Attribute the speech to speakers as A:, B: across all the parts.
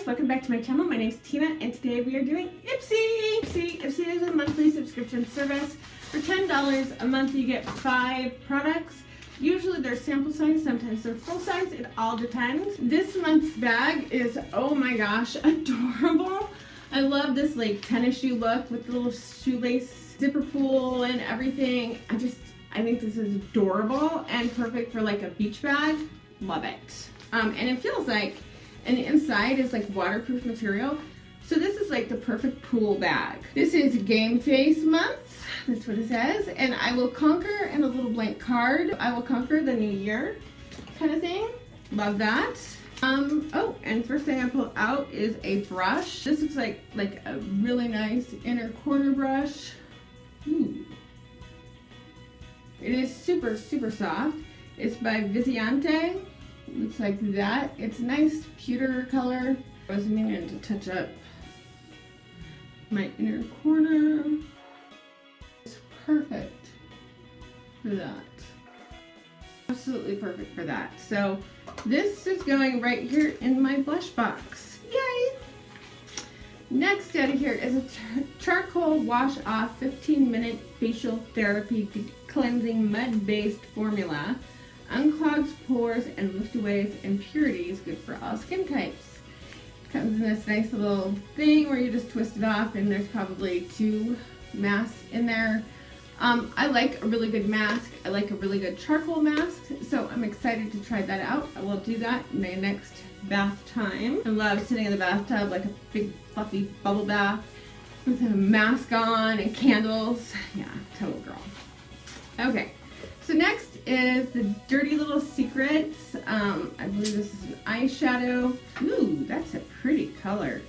A: guys, welcome back to my channel. My name is Tina and today we are doing Ipsy. Ipsy is a monthly subscription service. For $10 a month you get 5 products. Usually they're sample size, sometimes they're full size, it all depends. This month's bag is, oh my gosh, adorable. I love this like tennis shoe look with the little shoelace zipper pull and everything. I think this is adorable and perfect for like a beach bag. Love it. And it feels like, and the inside is like waterproof material. So this is like the perfect pool bag. This is Game Face month. That's what it says. And I will conquer, and a little blank card. I will conquer the new year kind of thing. Love that. Oh, and first thing I pull out is a brush. This looks like a really nice inner corner brush. Ooh. It is super, super soft. It's by Viziante. Looks like that. It's a nice pewter color. I was meaning to touch up my inner corner. It's perfect for that. Absolutely perfect for that. So this is going right here in my blush box. Yay! Next out of here is a charcoal wash off 15-minute facial therapy cleansing mud-based formula. Unclogs pores and lift away impurities, good for all skin types. It comes in this nice little thing where you just twist it off, and there's probably 2 masks in there. I like a really good mask. I like a really good charcoal mask, so I'm excited to try that out. I will do that in my next bath time. I love sitting in the bathtub like a big fluffy bubble bath with a mask on and candles. Yeah, total girl. Okay. So next is the Dirty Little Secrets. I believe this is an eyeshadow. Ooh, that's a pretty color.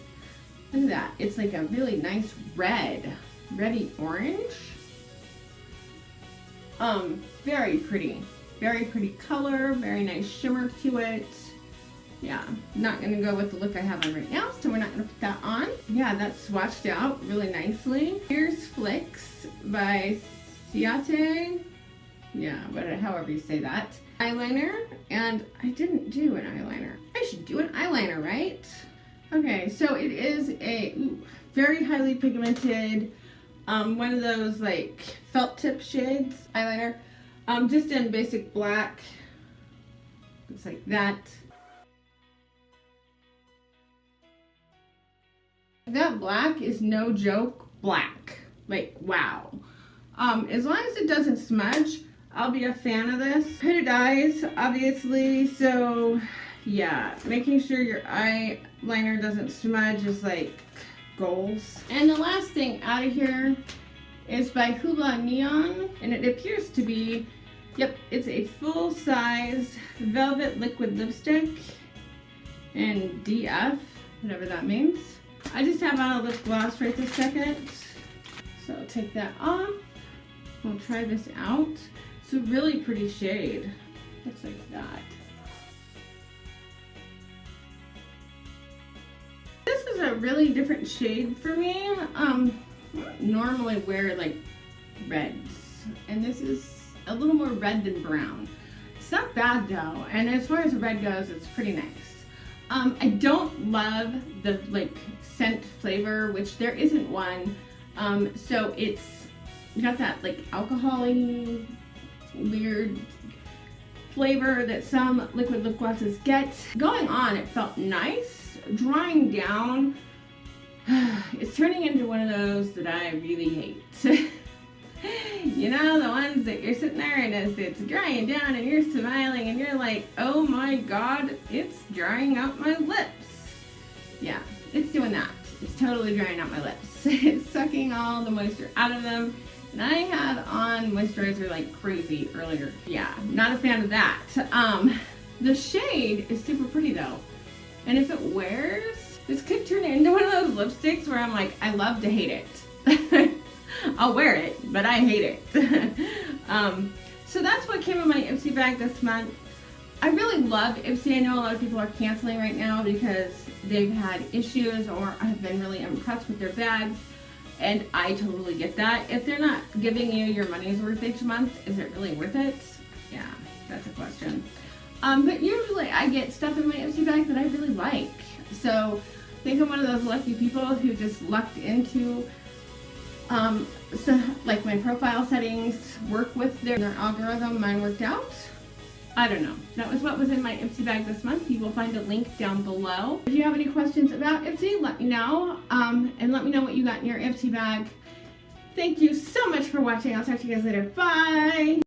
A: Look at that. It's like a really nice reddy orange. Very pretty. Very pretty color. Very nice shimmer to it. Yeah, not going to go with the look I have on right now, so we're not going to put that on. Yeah, that's swatched out really nicely. Here's Flicks by Ciate. Yeah, however you say that. Eyeliner, and I didn't do an eyeliner. I should do an eyeliner, right? Okay, so it is a very highly pigmented, one of those like felt tip shades eyeliner, just in basic black. Looks like that. That black is no joke black. Like, wow. As long as it doesn't smudge, I'll be a fan of this. Hooded eyes, obviously, so yeah, making sure your eyeliner doesn't smudge is like goals. And the last thing out of here is by Hoola Neon, and it appears to be, yep, it's a full-size velvet liquid lipstick in DF, whatever that means. I just have on a lip gloss right this second, so I'll take that off. We'll try this out. It's a really pretty shade. Looks like that. This is a really different shade for me. I don't normally wear like reds, and this is a little more red than brown. It's not bad though, and as far as red goes, it's pretty nice. I don't love the like scent flavor, which there isn't one. So it's got that like alcohol-y weird flavor that some liquid lip glosses get. Going on, it felt nice. Drying down, it's turning into one of those that I really hate. You know, the ones that you're sitting there and as it's drying down and you're smiling and you're like, oh my god, it's drying out my lips. Yeah, it's doing that. It's totally drying out my lips. It's sucking all the moisture out of them. And I had on moisturizer like crazy earlier. Yeah, not a fan of that. The shade is super pretty though. And if it wears, this could turn into one of those lipsticks where I'm like, I love to hate it. I'll wear it, but I hate it. So that's what came in my Ipsy bag this month. I really love Ipsy. I know a lot of people are canceling right now because they've had issues or have been really impressed with their bags. And I totally get that. If they're not giving you your money's worth each month, is it really worth it? Yeah, that's a question. But usually I get stuff in my Ipsy bag that I really like. So think I'm one of those lucky people who just lucked into so, like my profile settings work with their algorithm. Mine worked out. I don't know. That was what was in my Ipsy bag this month. You will find a link down below. If you have any questions about Ipsy, let me know. And let me know what you got in your Ipsy bag. Thank you so much for watching. I'll talk to you guys later. Bye!